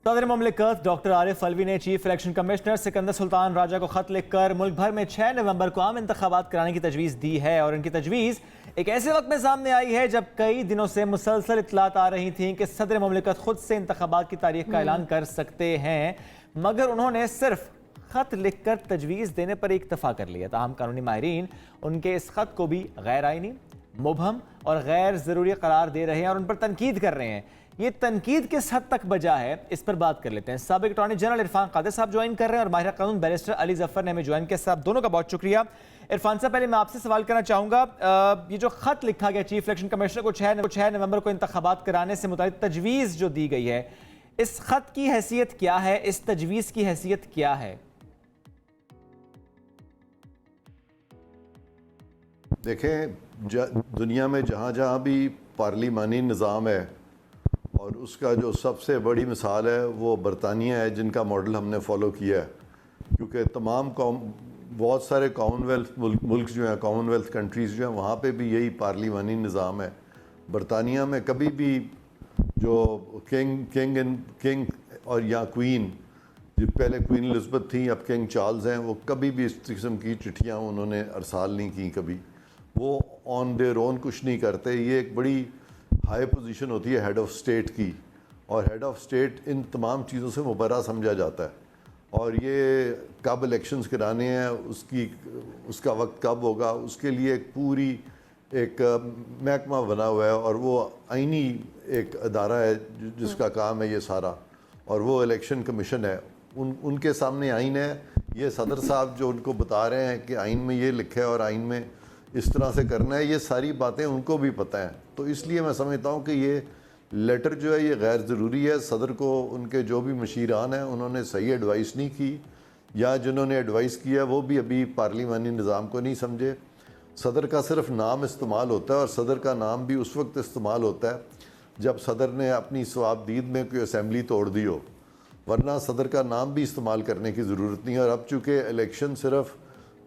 सदर मुमलिकत डॉक्टर आरिफ अलवी ने chief election commissioner Sikandar Sultan Raja को खत लिखकर मुल्क भर में 6 नवंबर को आम इंतखाबात कराने की तजवीज़ दी है। और इनकी तजवीज़ एक ऐसे वक्त में सामने आई है जब कई दिनों से मुसलसल इत्तलात आ रही थीं कि सदर मुमलिकत खुद से इंतखाबात की तारीख का ऐलान कर सकते हैं, मगर उन्होंने सिर्फ खत लिखकर तजवीज़ देने पर इक्तफा कर लिया। ताहम कानूनी माहिरीन उनके इस खत को भी गैर आइनी, मुबहम और गैर ज़रूरी करार दे रहे हैं और उन पर तनकीद कर रहे हैं। ये तनकीद किस हद तक बजा है, इस पर बात कर लेते हैं। साबिक अटॉर्नी जनरल इरफान कादिर साहब ज्वाइन कर रहे हैं और माहिर कानून बैरिस्टर अली जफर ने हमें ज्वाइन किया। साहब दोनों का बहुत शुक्रिया। इरफान साहब, पहले मैं आपसे सवाल करना चाहूँगा, ये जो खत लिखा गया चीफ इलेक्शन कमिश्नर को 6 नवंबर को इंतखाबात कराने से मुताबिक तजवीज़ जो दी गई है, इस खत की हैसियत क्या है, इस तजवीज़ की हैसियत क्या है? देखें, दुनिया में जहाँ जहाँ भी पार्लिमानी निज़ाम है और उसका जो सबसे बड़ी मिसाल है वो बरतानिया है, जिनका मॉडल हमने फ़ॉलो किया है। क्योंकि बहुत सारे कॉमनवेल्थ मुल्क जो हैं, कॉमनवेल्थ कंट्रीज़ जो हैं, वहाँ पे भी यही पार्लिमानी निज़ाम है। बरतानिया में कभी भी जो किंग और या क्वीन, जो पहले क्वीन एलिज़ाबेथ थी, अब किंग चार्ल्स हैं, वो कभी भी इस किस्म की चिट्ठियाँ उन्होंने अरसाल नहीं की। कभी वो ऑन देयर ओन कुछ नहीं करते। ये एक बड़ी हाई पोजीशन होती है हेड ऑफ़ स्टेट की, और हेड ऑफ़ स्टेट इन तमाम चीज़ों से मुबर्रा समझा जाता है। और ये कब इलेक्शंस कराने हैं, उसका वक्त कब होगा, उसके लिए एक महकमा बना हुआ है, और वो आइनी एक अदारा है जिसका काम है ये सारा, और वो इलेक्शन कमीशन है। उनके सामने आइन है। ये सदर साहब जो उनको बता रहे हैं कि आइन में ये लिखा है और आइन में इस तरह से करना है, ये सारी बातें उनको भी पता है। तो इसलिए मैं समझता हूँ कि ये लेटर जो है ये गैर ज़रूरी है। सदर को उनके जो भी मशीरान हैं उन्होंने सही एडवाइस नहीं की, या जिन्होंने एडवाइस किया वो भी अभी पार्लिमानी निज़ाम को नहीं समझे। सदर का सिर्फ नाम इस्तेमाल होता है, और सदर का नाम भी उस वक्त इस्तेमाल होता है जब सदर ने अपनी सवाबदीद में कोई असेंबली तोड़ दी हो, वरना सदर का नाम भी इस्तेमाल करने की ज़रूरत नहीं है। और अब चूँकि इलेक्शन सिर्फ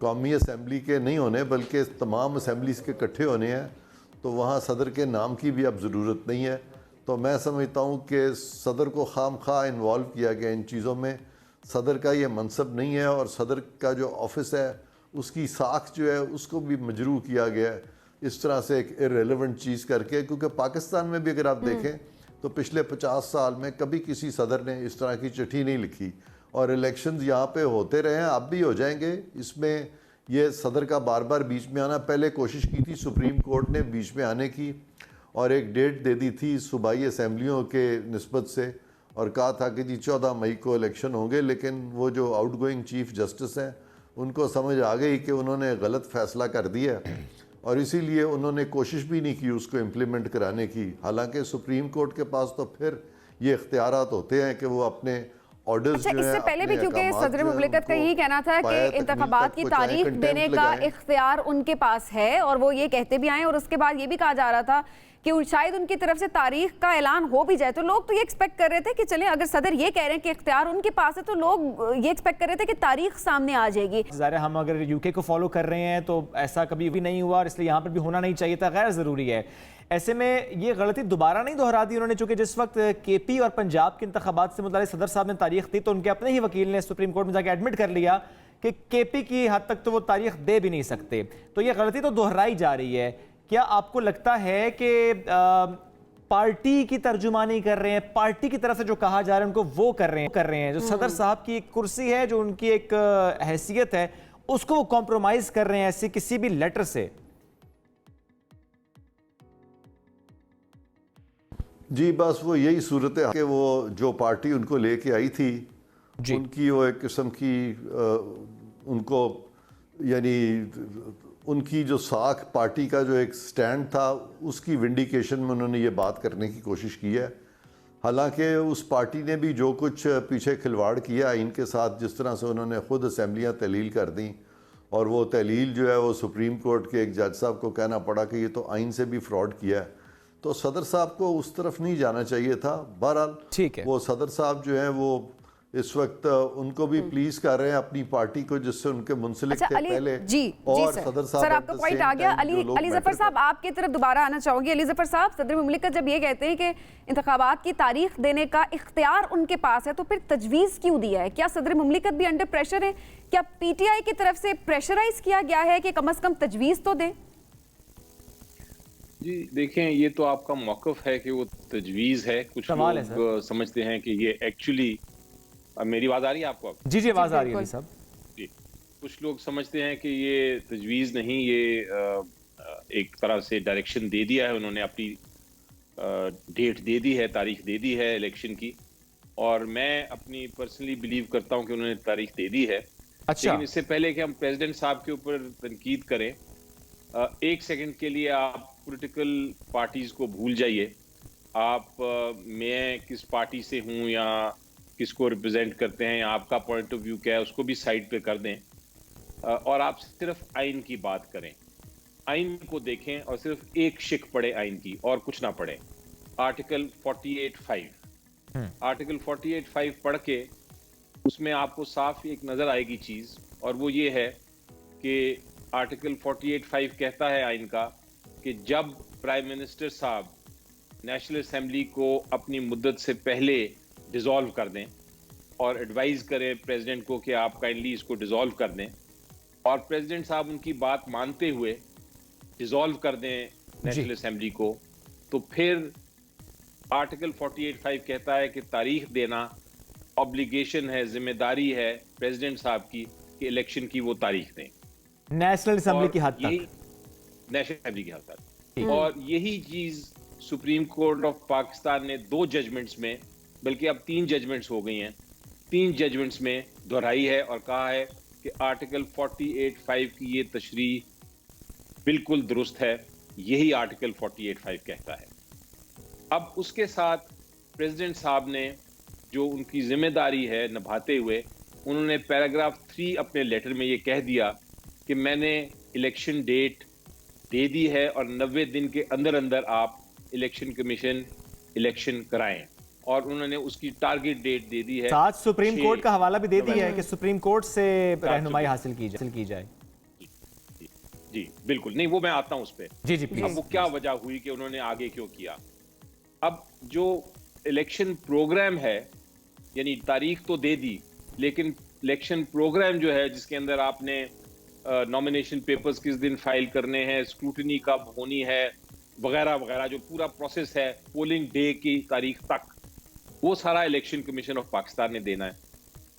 कौमी असम्बली के नहीं होने बल्कि तमाम असम्बलीज़ के इकट्ठे होने हैं, तो वहाँ सदर के नाम की भी अब ज़रूरत नहीं है। तो मैं समझता हूँ कि सदर को खामखा इन्वॉल्व किया गया इन चीज़ों में। सदर का ये मनसब नहीं है, और सदर का जो ऑफिस है उसकी साख जो है उसको भी मजरू किया गया है इस तरह से एक इर्रेलेवेंट चीज़ करके। क्योंकि पाकिस्तान में भी अगर आप देखें तो पिछले 50 साल में कभी किसी सदर ने इस तरह की चिट्ठी नहीं लिखी, और इलेक्शंस यहाँ पे होते रहे हैं, अब भी हो जाएंगे। इसमें ये सदर का बार बार बीच में आना, पहले कोशिश की थी सुप्रीम कोर्ट ने बीच में आने की, और एक डेट दे दी थी सूबाई असम्बलियों के निस्बत से, और कहा था कि जी 14 मई को इलेक्शन होंगे। लेकिन वो जो आउट गोइंग चीफ जस्टिस हैं उनको समझ आ गई कि उन्होंने गलत फ़ैसला कर दिया, और इसीलिए उन्होंने कोशिश भी नहीं की उसको इम्प्लीमेंट कराने की। हालांकि सुप्रीम कोर्ट के पास तो फिर ये इख्तियारात होते हैं कि वो अपने ऑर्डर्स। अच्छा, इससे पहले भी क्योंकि सदर मुमलिकत का यही कहना था कि इंतखाबात की तारीख देने का इख्तियार उनके पास है, और वो ये कहते भी आए, और उसके बाद ये भी कहा जा रहा था कि शायद उनकी तरफ से तारीख का ऐलान हो भी जाए। तो लोग तो ये एक्सपेक्ट कर रहे थे कि चलें, अगर सदर ये कह रहे हैं कि इख्तियार उनके पास है, तो लोग ये एक्सपेक्ट कर रहे थे कि तारीख सामने आ जाएगी। ज़ाहिर हम अगर यूके को फॉलो कर रहे हैं तो ऐसा कभी भी नहीं हुआ, और इसलिए यहाँ पर भी होना नहीं चाहिए था, गैर ज़रूरी है। ऐसे में ये गलती दोबारा नहीं दोहरा दी उन्होंने, चूंकि जिस वक्त केपी और पंजाब के इंतखाबात से मुताल्लिक़ सदर साहब ने तारीख दी तो उनके अपने ही वकील ने सुप्रीम कोर्ट में जाकर एडमिट कर लिया कि केपी की हद तक तो वो तारीख दे भी नहीं सकते। तो ये गलती तो दोहराई जा रही है। क्या आपको लगता है कि पार्टी की तर्जुमानी कर रहे हैं, पार्टी की तरफ से जो कहा जा रहा है उनको वो कर रहे हैं, जो सदर साहब की एक कुर्सी है, जो उनकी एक हैसियत है, उसको वो कॉम्प्रोमाइज़ कर रहे हैं ऐसे किसी भी लेटर से? जी, बस वो यही सूरत है कि वो जो पार्टी उनको लेके आई थी उनकी वो एक किस्म की उनको यानी उनकी जो साख पार्टी का जो एक स्टैंड था उसकी विंडिकेशन में उन्होंने ये बात करने की कोशिश की है। हालांकि उस पार्टी ने भी जो कुछ पीछे खिलवाड़ किया इनके साथ, जिस तरह से उन्होंने ख़ुद असम्बलियाँ तहलील कर दी, और वो तहलील जो है वो सुप्रीम कोर्ट के एक जज साहब को कहना पड़ा कि ये तो आइन से भी फ्रॉड किया है। तो सदर साहब को उस तरफ नहीं जाना चाहिए था। बहरहाल ठीक है, वो सदर साहब जो हैं वो اس وقت ان کو بھی پلیز کر رہے ہیں اپنی پارٹی کو جس سے ان کے منسلک تھے پہلے. اور صدر صاحب آپ کا پوائنٹ آ گیا. علی ظفر صاحب آپ کی طرف دوبارہ آنا چاہوں گی. علی ظفر صاحب, صدر مملکت جب یہ کہتے ہیں کہ انتخابات کی تاریخ دینے کا اختیار ان کے پاس ہے تو پھر تجویز کیوں دیا ہے؟ کیا صدر مملکت بھی انڈر پریشر ہے؟ کیا پی ٹی آئی کی طرف سے پریشرائز کیا گیا ہے کہ کم از کم تجویز تو دیں؟ جی دیکھیں, یہ تو آپ کا موقف ہے کہ وہ تجویز ہے. کچھ لوگ سمجھتے ہیں کہ یہ ایکچولی, میری آواز آ رہی ہے آپ کو؟ جی جی آواز آ رہی ہے صاحب. جی, کچھ لوگ سمجھتے ہیں کہ یہ تجویز نہیں, یہ ایک طرح سے ڈائریکشن دے دیا ہے انہوں نے, اپنی ڈیٹ دے دی ہے, تاریخ دے دی ہے الیکشن کی, اور میں اپنی پرسنلی بلیو کرتا ہوں کہ انہوں نے تاریخ دے دی ہے. لیکن اس سے پہلے کہ ہم پریزیڈنٹ صاحب کے اوپر تنقید کریں, ایک سیکنڈ کے لیے آپ پولیٹیکل پارٹیز کو بھول جائیے. آپ میں کس پارٹی سے ہوں یا کس کو ریپرزینٹ کرتے ہیں, آپ کا پوائنٹ آف ویو کیا ہے, اس کو بھی سائڈ پہ کر دیں, اور آپ صرف آئین کی بات کریں. آئین کو دیکھیں اور صرف ایک شق پڑھیں آئین کی, اور کچھ نہ پڑھیں. آرٹیکل 48(5) آرٹیکل 48(5) پڑھ کے اس میں آپ کو صاف ایک نظر آئے گی چیز, اور وہ یہ ہے کہ آرٹیکل 48(5) کہتا ہے آئین کا کہ جب پرائم منسٹر صاحب نیشنل اسمبلی کو اپنی مدت سے پہلے ڈیزالو کر دیں اور ایڈوائز کریں پریزیڈنٹ کو کہ آپ کائنڈلی اس کو ڈیزالو کر دیں, اور پریزیڈنٹ صاحب ان کی بات مانتے ہوئے ڈیزالو کر دیں نیشنل اسمبلی کو, تو پھر آرٹیکل 48(5) کہتا ہے کہ تاریخ دینا obligation ہے, ذمہ داری ہے پریزیڈنٹ صاحب کی کہ الیکشن کی وہ تاریخ دیں نیشنل اسمبلی کی حد تک, نیشنل اسمبلی کی حد تک. اور یہی چیز سپریم کورٹ آف پاکستان نے 2 ججمنٹس میں, بلکہ اب 3 ججمنٹس ہو گئی ہیں, 3 ججمنٹس میں دہرائی ہے اور کہا ہے کہ آرٹیکل 48(5) کی یہ تشریح بالکل درست ہے. یہی آرٹیکل 48(5) کہتا ہے. اب اس کے ساتھ پریزیڈنٹ صاحب نے جو ان کی ذمہ داری ہے نبھاتے ہوئے, انہوں نے پیراگراف 3 اپنے لیٹر میں یہ کہہ دیا کہ میں نے الیکشن ڈیٹ دے دی ہے اور 90 دن کے اندر اندر آپ الیکشن کمیشن الیکشن کرائیں, اور انہوں نے اس کی ٹارگٹ ڈیٹ دے دی ہے. ساتھ سپریم کورٹ کا حوالہ بھی دے دیا ہے کہ سپریم کورٹ سے رہنمائی حاصل کی جائے. جی بالکل, نہیں وہ میں آتا ہوں اس پہ. جی جی اب وہ کیا وجہ ہوئی کہ انہوں نے آگے کیوں کیا. اب جو الیکشن پروگرام ہے, یعنی تاریخ تو دے دی, لیکن الیکشن پروگرام جو ہے جس کے اندر آپ نے نامینیشن پیپرز کس دن فائل کرنے ہیں, اسکروٹنی کب ہونی ہے, وغیرہ وغیرہ, جو پورا پروسیس ہے پولنگ ڈے کی تاریخ تک, وہ سارا الیکشن کمیشن آف پاکستان نے دینا ہے.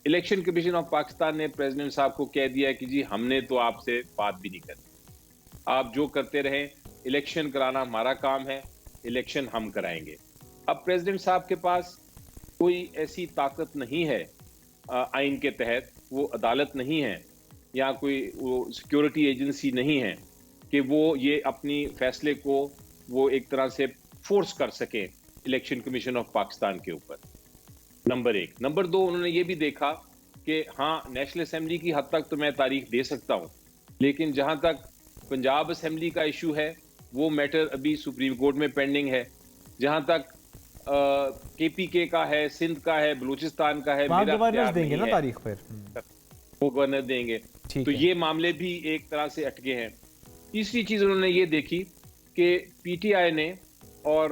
الیکشن کمیشن آف پاکستان نے پریزیڈنٹ صاحب کو کہہ دیا ہے کہ جی ہم نے تو آپ سے بات بھی نہیں کرنی, آپ جو کرتے رہیں, الیکشن کرانا ہمارا کام ہے, الیکشن ہم کرائیں گے. اب پریزیڈنٹ صاحب کے پاس کوئی ایسی طاقت نہیں ہے آئین کے تحت, وہ عدالت نہیں ہے یا کوئی وہ سیکیورٹی ایجنسی نہیں ہے کہ وہ یہ اپنی فیصلے کو وہ ایک طرح سے فورس کر سکیں الیکشن کمیشن آف پاکستان کے اوپر. نمبر 1. نمبر 2, انہوں نے یہ بھی دیکھا کہ ہاں نیشنل اسمبلی کی حد تک تو میں تاریخ دے سکتا ہوں, لیکن جہاں تک پنجاب اسمبلی کا ایشو ہے وہ میٹر ابھی سپریم کورٹ میں پینڈنگ ہے. جہاں تک کے پی کے کا ہے, سندھ کا ہے, بلوچستان کا ہے, گورنر دیں گے نا تاریخ پر, وہ گورنر دیں گے, تو یہ معاملے بھی ایک طرح سے اٹکے ہیں. تیسری چیز انہوں نے یہ دیکھی کہ پی ٹی آئی نے اور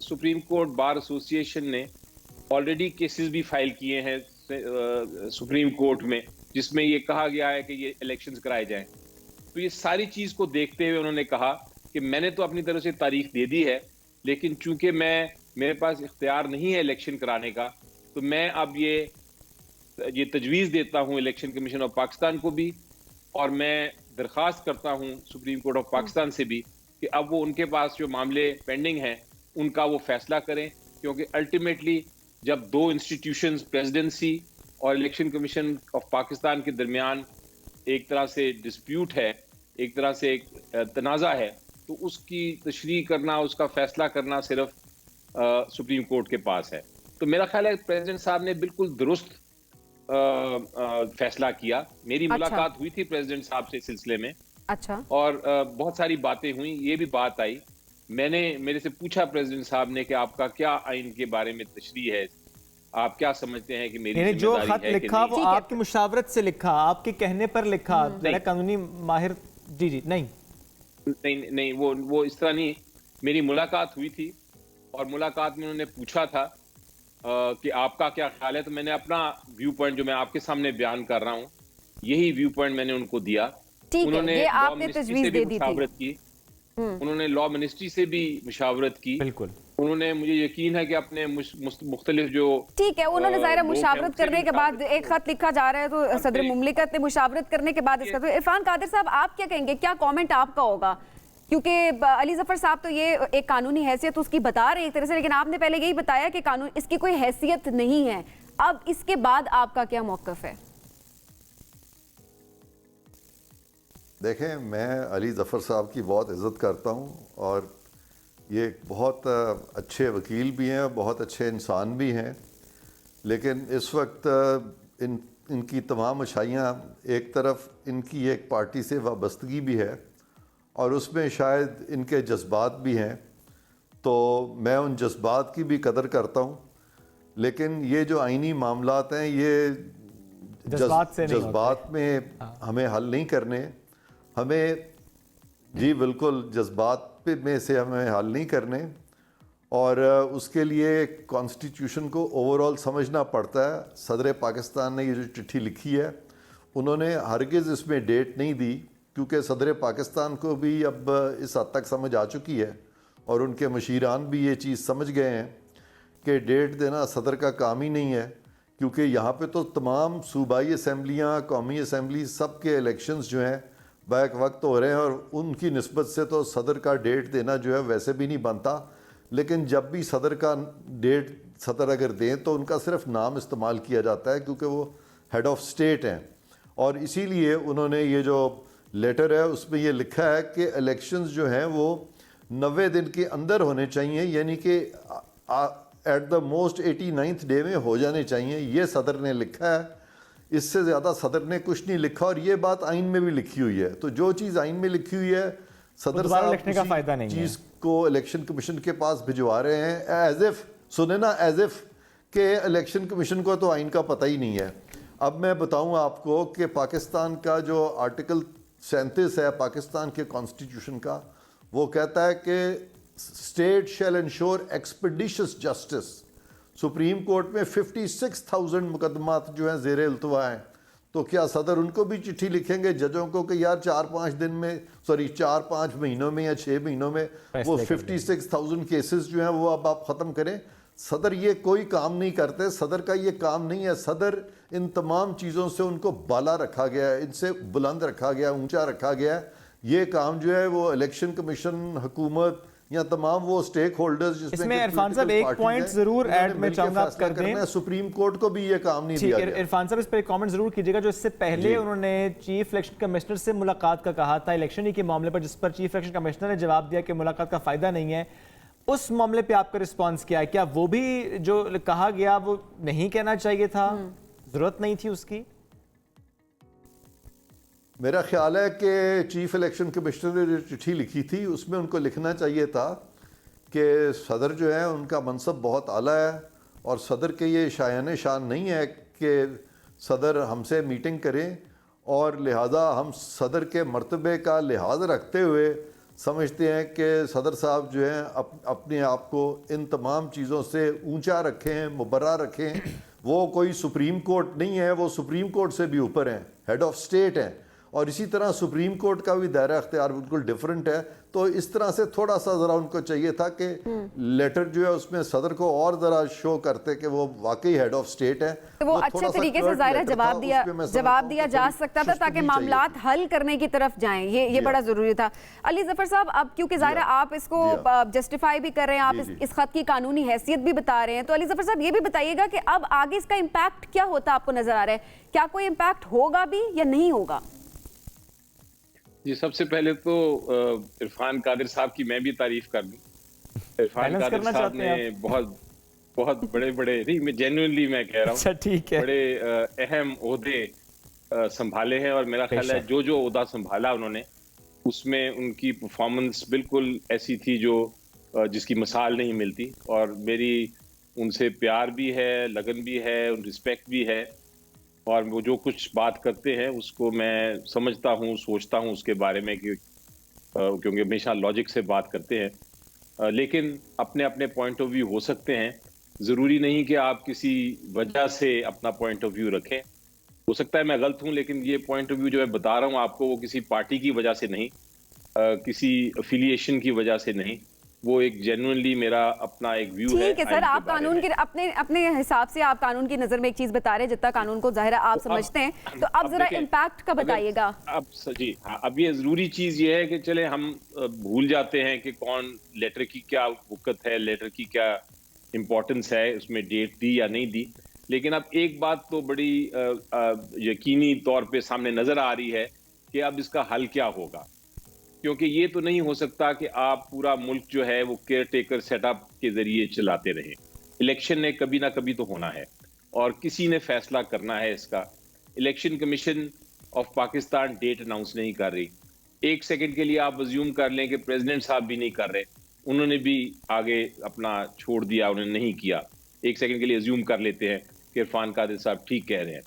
سپریم کورٹ بار ایسوسی ایشن نے آلریڈی کیسز بھی فائل کیے ہیں سپریم کورٹ میں, جس میں یہ کہا گیا ہے کہ یہ الیکشنز کرائے جائیں. تو یہ ساری چیز کو دیکھتے ہوئے انہوں نے کہا کہ میں نے تو اپنی طرف سے تاریخ دے دی ہے, لیکن چونکہ میرے پاس اختیار نہیں ہے الیکشن کرانے کا, تو میں اب یہ تجویز دیتا ہوں الیکشن کمیشن آف پاکستان کو بھی, اور میں درخواست کرتا ہوں سپریم کورٹ آف پاکستان سے بھی کہ اب وہ ان کے پاس جو معاملے پینڈنگ ہیں ان کا وہ فیصلہ کریں, کیونکہ الٹیمیٹلی جب 2 انسٹیٹیوشنز پریزیڈنسی اور الیکشن کمیشن آف پاکستان کے درمیان ایک طرح سے ڈسپیوٹ ہے, ایک طرح سے ایک تنازع ہے, تو اس کی تشریح کرنا, اس کا فیصلہ کرنا صرف سپریم کورٹ کے پاس ہے. تو میرا خیال ہے پریزیڈنٹ صاحب نے بالکل درست فیصلہ کیا. میری ملاقات ہوئی تھی پریزیڈنٹ صاحب سے اس سلسلے میں, اور بہت ساری باتیں ہوئیں. یہ بھی بات آئی, میرے سے پوچھا پریزیڈنٹ صاحب نے کہ آپ کا کیا آئین کے بارے میں تشریح ہے, आप क्या समझते हैं कि मेरी यानी जो खत जिम्मेदारी है कि लिखा नहीं? वो आपकी मुशावरत से लिखा, आपके कहने पर लिखा, जरा कानूनी माहिर जी नहीं नहीं नहीं, वो इस तरह नहीं। मेरी मुलाकात हुई थी और मुलाकात में उन्होंने पूछा था कि आपका क्या ख्याल है, तो मैंने अपना व्यू पॉइंट जो मैं आपके सामने बयान कर रहा हूँ, यही व्यू पॉइंट मैंने उनको दिया। ठीक है, उन्होंने ये लॉ आपने मिनिस्ट्री तजवीज़ से भी दे दी थी। मुशावरत की, उन्होंने लॉ मिनिस्ट्री से भी मुशावरत की। बिल्कुल। उन्होंने, मुझे यकीन है कि अपने मुख्तलिफ जो ठीक है, उन्होंने ज़ाहिर लोग हैं, मुशावरत उनसे करने भी के बाद मुशावरत एक खत लिखा जा रहा है, तो सदर मुमलिकत ने मुशावरत करने के बाद इसका, तो इरफान कादिर साहब आप क्या कहेंगे, क्या कमेंट आपका होगा? क्योंकि अली जफर साहब तो ये एक कानूनी हैसियत उसकी बता रहे हैं एक तरह से, लेकिन आपने पहले यही बताया कि कानून इसकी कोई हैसियत नहीं है। अब इसके बाद आपका क्या मौक़िफ़ है? देखें, मैं अली ज़फ़र साहब की बहुत इज़्ज़त करता हूँ और ये बहुत अच्छे वकील भी हैं, बहुत अच्छे इंसान भी हैं, लेकिन इस वक्त इनकी तमाम अच्छाइयाँ एक तरफ इनकी एक पार्टी से वाबस्तगी भी है और उसमें शायद इनके जज्बात भी हैं, तो मैं उन जज्बात की भी कदर करता हूँ, लेकिन ये जो आइनी मामलात हैं ये जज्बात में हमें हल नहीं करने, हमें जी बिल्कुल जज्बात में से हमें हल नहीं करने, और उसके लिए कॉन्स्टिट्यूशन को ओवरऑल समझना पड़ता है। सदर पाकिस्तान ने ये जो चिट्ठी लिखी है, उन्होंने हरगिज़ इसमें डेट नहीं दी, क्योंकि सदर पाकिस्तान को भी अब इस हद तक समझ आ चुकी है और उनके मशीरान भी ये चीज़ समझ गए हैं कि डेट देना सदर का काम ही नहीं है, क्योंकि यहाँ पे तो तमाम सूबाई असम्बलियाँ, कौमी असम्बली, सब के इलेक्शंस जो हैं बैक वक्त हो रहे हैं और उनकी निस्बत से तो सदर का डेट देना जो है वैसे भी नहीं बनता। लेकिन जब भी सदर का डेट सदर अगर दें तो उनका सिर्फ नाम इस्तेमाल किया जाता है, क्योंकि वो हेड ऑफ स्टेट हैं, और इसीलिए उन्होंने ये जो लेटर है उसमें ये लिखा है कि इलेक्शंस जो हैं वो 90 दिन के अंदर होने चाहिए, यानी कि at the most 89th day में हो जाने चाहिए, ये सदर ने लिखा है। इससे ज़्यादा सदर ने कुछ नहीं लिखा, और ये बात आइन में भी लिखी हुई है। तो जो चीज़ आइन में लिखी हुई है, सदर साहब लिखने का फायदा नहीं चीज़ को इलेक्शन कमीशन के पास भिजवा रहे हैं एज इफ, सुने ना, एज इफ के इलेक्शन कमीशन को तो आइन का पता ही नहीं है। अब मैं बताऊं आपको कि पाकिस्तान का जो आर्टिकल 37 है पाकिस्तान के कॉन्स्टिट्यूशन का, वो कहता है कि state shall ensure expeditious justice. Supreme court में 56,000 मुकदमात जो हैं ज़ेर इल्तवा हैं, तो क्या सदर उनको भी चिट्ठी लिखेंगे जजों को कि यार 4-5 दिन में, सॉरी 4-5 महीनों में या 6 महीनों में वो 56,000 केसेस जो हैं वो अब आप ख़त्म करें? सदर ये कोई काम नहीं करते, सदर का ये काम नहीं है। सदर इन तमाम चीज़ों से उनको बाला रखा गया है, इनसे बुलंद रखा गया, ऊंचा रखा गया है। ये काम जो है वो इलेक्शन कमीशन, हुकूमत या तमाम वो स्टेक होल्डर्स, इसमें इरफान साहब एक पॉइंट जरूर ऐड में चाहूंगा आप कर दें, सुप्रीम कोर्ट को भी ये काम नहीं दिया गया। इरफान साहब इस पर एक कमेंट जरूर कीजिएगा। जो इससे पहले उन्होंने चीफ इलेक्शन कमिश्नर से मुलाकात का कहा था इलेक्शन ही के मामले पर, जिस पर चीफ इलेक्शन कमिश्नर ने जवाब दिया कि मुलाकात का फायदा नहीं है, उस मामले पे आपका रिस्पांस क्या है? क्या वो भी जो कहा गया वो नहीं कहना चाहिए था, जरूरत नहीं थी उसकी? मेरा ख्याल है कि चीफ इलेक्शन कमिश्नर ने जो चिट्ठी लिखी थी उसमें उनको लिखना चाहिए था कि सदर जो है उनका मनसब बहुत आला है और सदर के ये शायान शान नहीं है कि सदर हमसे मीटिंग करें, और लिहाजा हम सदर के मर्तबे का लिहाज रखते हुए समझते हैं कि सदर साहब जो हैं अपने आप को इन तमाम चीज़ों से ऊंचा रखें, मुबर्रा रखें। वो कोई सुप्रीम कोर्ट नहीं है, वो सुप्रीम कोर्ट से भी ऊपर हैं, हेड ऑफ स्टेट हैं, और इसी तरह सुप्रीम कोर्ट का भी दायरा अख्तियार बिल्कुल डिफरेंट है। तो इस तरह से थोड़ा सा ज़रा उनको चाहिए था कि लेटर जो है उसमें सदर को और ज़रा शो करते कि वो वाकई हेड ऑफ स्टेट है, तो वो अच्छे तरीके से ज़ाहिर जवाब दिया जा सकता था ताकि मामलात हल करने की तरफ जाएं। ये बड़ा ज़रूरी था। अली ज़फ़र साहब, अब क्योंकि ज़ाहिर आप इसको जस्टिफाई भी कर रहे हैं, आप इस खत की कानूनी हैसियत भी बता रहे हैं, तो अली ज़फ़र साहब ये भी बताइएगा कि अब आगे इसका इम्पैक्ट क्या होता आपको नज़र आ रहा है? क्या कोई इम्पैक्ट होगा भी या नहीं होगा? जी, सबसे पहले तो इरफान कादिर साहब की मैं भी तारीफ कर दूं। इरफान कादिर साहब ने बहुत बड़े नहीं, मैं जेन्युइनली मैं कह रहा हूँ, अच्छा ठीक है, बड़े अहम ओहदे संभाले हैं, और मेरा ख्याल है जो ओहदा संभाला उन्होंने उसमें उनकी परफॉर्मेंस बिल्कुल ऐसी थी जो जिसकी मिसाल नहीं मिलती। और मेरी ان سے پیار بھی ہے, لگن بھی ہے, رسپیکٹ بھی ہے, اور وہ جو کچھ بات کرتے ہیں اس کو میں سمجھتا ہوں, سوچتا ہوں اس کے بارے میں, کیونکہ ہمیشہ لاجک سے بات کرتے ہیں. لیکن اپنے اپنے پوائنٹ آف ویو ہو سکتے ہیں, ضروری نہیں کہ آپ کسی وجہ سے اپنا پوائنٹ آف ویو رکھیں. ہو سکتا ہے میں غلط ہوں, لیکن یہ پوائنٹ آف ویو جو میں بتا رہا ہوں آپ کو, وہ کسی پارٹی کی وجہ سے نہیں, کسی افیلیشن کی وجہ سے نہیں, وہ ایک جینوئنلی میرا اپنا ایک ویو ہے. ٹھیک ہے سر, آپ قانون کے اپنے حساب سے آپ قانون کی نظر میں ایک چیز بتا رہے ہیں, جتنا قانون کو ظاہر ہے آپ سمجھتے ہیں, تو اب ذرا امپیکٹ کا بتائیے گا. جی ہاں, اب یہ ضروری چیز یہ ہے کہ چلے ہم بھول جاتے ہیں کہ کون لیٹر کی کیا وقت ہے, لیٹر کی کیا امپورٹنس ہے, اس میں ڈیٹ دی یا نہیں دی. لیکن اب ایک بات تو بڑی یقینی طور پہ سامنے نظر آ رہی ہے کہ اب اس کا حل کیا ہوگا, کیونکہ یہ تو نہیں ہو سکتا کہ آپ پورا ملک جو ہے وہ کیئر ٹیکر سیٹ اپ کے ذریعے چلاتے رہیں. الیکشن نے کبھی نہ کبھی تو ہونا ہے, اور کسی نے فیصلہ کرنا ہے اس کا. Election commission of Pakistan date announce نہیں کر رہی. ایک سیکنڈ کے لیے آپ ازیوم کر لیں کہ پریزیڈنٹ صاحب بھی نہیں کر رہے, انہوں نے بھی آگے اپنا چھوڑ دیا, انہوں نے نہیں کیا. ایک سیکنڈ کے لیے ازیوم کر لیتے ہیں کہ عرفان قادر صاحب ٹھیک کہہ رہے ہیں.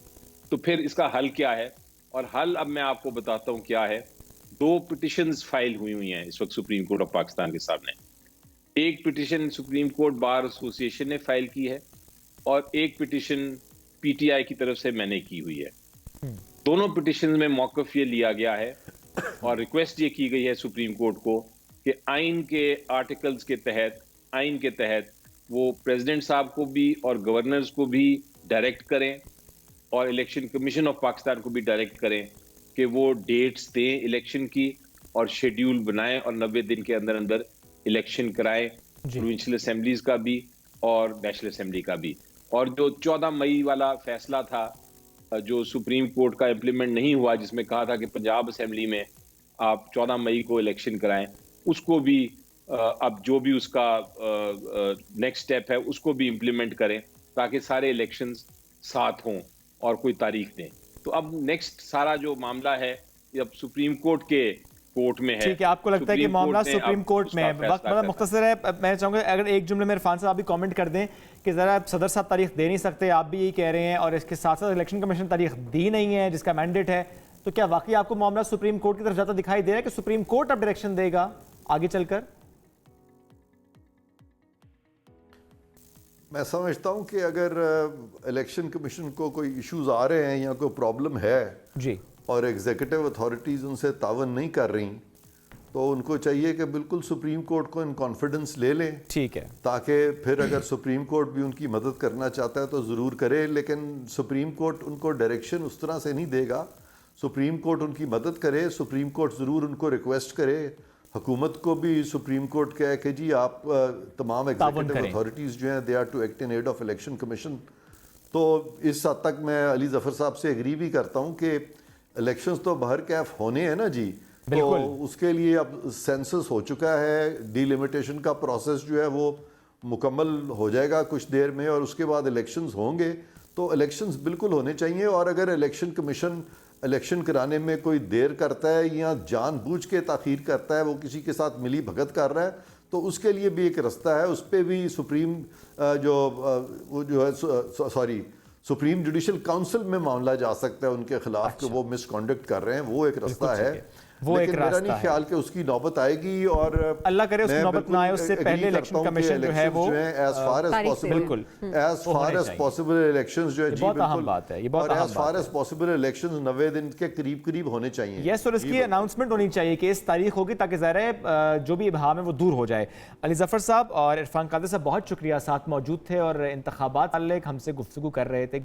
تو پھر اس کا حل کیا ہے؟ اور حل اب میں آپ کو بتاتا ہوں کیا ہے. 2 پٹیشنز فائل ہوئی ہیں اس وقت سپریم کورٹ آف پاکستان کے سامنے. ایک petition supreme court bar association نے فائل کی ہے, اور ایک پٹیشن پی ٹی آئی کی طرف سے میں نے کی ہوئی ہے. دونوں پٹیشن میں موقف یہ لیا گیا ہے اور ریکویسٹ یہ کی گئی ہے سپریم کورٹ کو کہ آئین کے آرٹیکلز کے تحت, آئین کے تحت وہ پریزیڈنٹ صاحب کو بھی اور گورنرز کو بھی ڈائریکٹ کریں, اور الیکشن کمیشن آف پاکستان کو بھی ڈائریکٹ کریں کہ وہ ڈیٹس دیں الیکشن کی, اور شیڈیول بنائیں, اور 90 دن کے اندر اندر الیکشن کرائیں, پروونشل اسمبلیز کا بھی اور نیشنل اسمبلی کا بھی. اور جو 14 مئی والا فیصلہ تھا جو سپریم کورٹ کا امپلیمنٹ نہیں ہوا, جس میں کہا تھا کہ پنجاب اسمبلی میں آپ 14 مئی کو الیکشن کرائیں, اس کو بھی اب جو بھی اس کا نیکسٹ سٹیپ ہے اس کو بھی امپلیمنٹ کریں, تاکہ سارے الیکشنز ساتھ ہوں اور کوئی تاریخ دیں. تو اب نیکسٹ سارا جو معاملہ ہے یہ اب سپریم کورٹ کے کورٹ میں ہے. ٹھیک ہے, آپ کو لگتا ہے کہ معاملہ سپریم کورٹ میں ہے. وقت بڑا مختصر ہے, میں چاہوں گا اگر ایک جملے میں عرفان صاحب آپ بھی کامنٹ کر دیں کہ ذرا صدر صاحب تاریخ دے نہیں سکتے, آپ بھی یہی کہہ رہے ہیں, اور اس کے ساتھ ساتھ الیکشن کمیشن تاریخ دی نہیں ہے جس کا مینڈیٹ ہے, تو کیا واقعی آپ کو معاملہ سپریم کورٹ کی طرف جاتا دکھائی دے رہا ہے کہ سپریم کورٹ اب ڈائریکشن دے گا آگے چل کر؟ میں سمجھتا ہوں کہ اگر الیکشن کمیشن کو کوئی ایشوز آ رہے ہیں یا کوئی پرابلم ہے جی, اور ایگزیکٹو اتھارٹیز ان سے تعاون نہیں کر رہی, تو ان کو چاہیے کہ بالکل سپریم کورٹ کو ان کانفیڈنس لے لیں. ٹھیک ہے, تاکہ پھر اگر سپریم کورٹ بھی ان کی مدد کرنا چاہتا ہے تو ضرور کرے, لیکن سپریم کورٹ ان کو ڈائریکشن اس طرح سے نہیں دے گا. سپریم کورٹ ان کی مدد کرے, سپریم کورٹ ضرور ان کو ریکویسٹ کرے, حکومت کو بھی سپریم کورٹ کہے کہ جی آپ تمام ایگزیکٹو اتھارٹیز جو ہیں they are to act in aid of election commission. تو اس حد تک میں علی ظفر صاحب سے ایگری بھی کرتا ہوں کہ الیکشنز تو بہر کیف ہونے ہیں نا جی, تو اس کے لیے اب سینسس ہو چکا ہے, ڈی لیمیٹیشن کا پروسیس جو ہے وہ مکمل ہو جائے گا کچھ دیر میں, اور اس کے بعد الیکشنز ہوں گے. تو الیکشنز بالکل ہونے چاہیے, اور اگر الیکشن کمیشن الیکشن کرانے میں کوئی دیر کرتا ہے یا جان بوجھ کے تاخیر کرتا ہے, وہ کسی کے ساتھ ملی بھگت کر رہا ہے, تو اس کے لیے بھی ایک رستہ ہے. اس پہ بھی سپریم جوڈیشل کاؤنسل میں معاملہ جا سکتا ہے ان کے خلاف کہ وہ مس کانڈکٹ کر رہے ہیں, وہ ایک رستہ ہے. لیکن میرا نہیں خیال کہ اس کی نوبت آئے گی, اور اللہ کرے اس کی نوبت نہ آئے, اس سے پہلے الیکشن کمیشن جو ہے وہ as far as possible elections جو ہے جی بالکل, اور as far as possible elections 90 دن کے قریب قریب ہونے چاہیے. یس, اور اس کی اناؤنسمنٹ ہونی چاہیے کہ اس تاریخ ہوگی, تاکہ ظاہر ہے جو بھی ابہام ہے وہ دور ہو جائے. علی ظفر صاحب اور عرفان قادر صاحب بہت شکریہ, ساتھ موجود تھے اور انتخابات ہم سے گفتگو کر رہے تھے.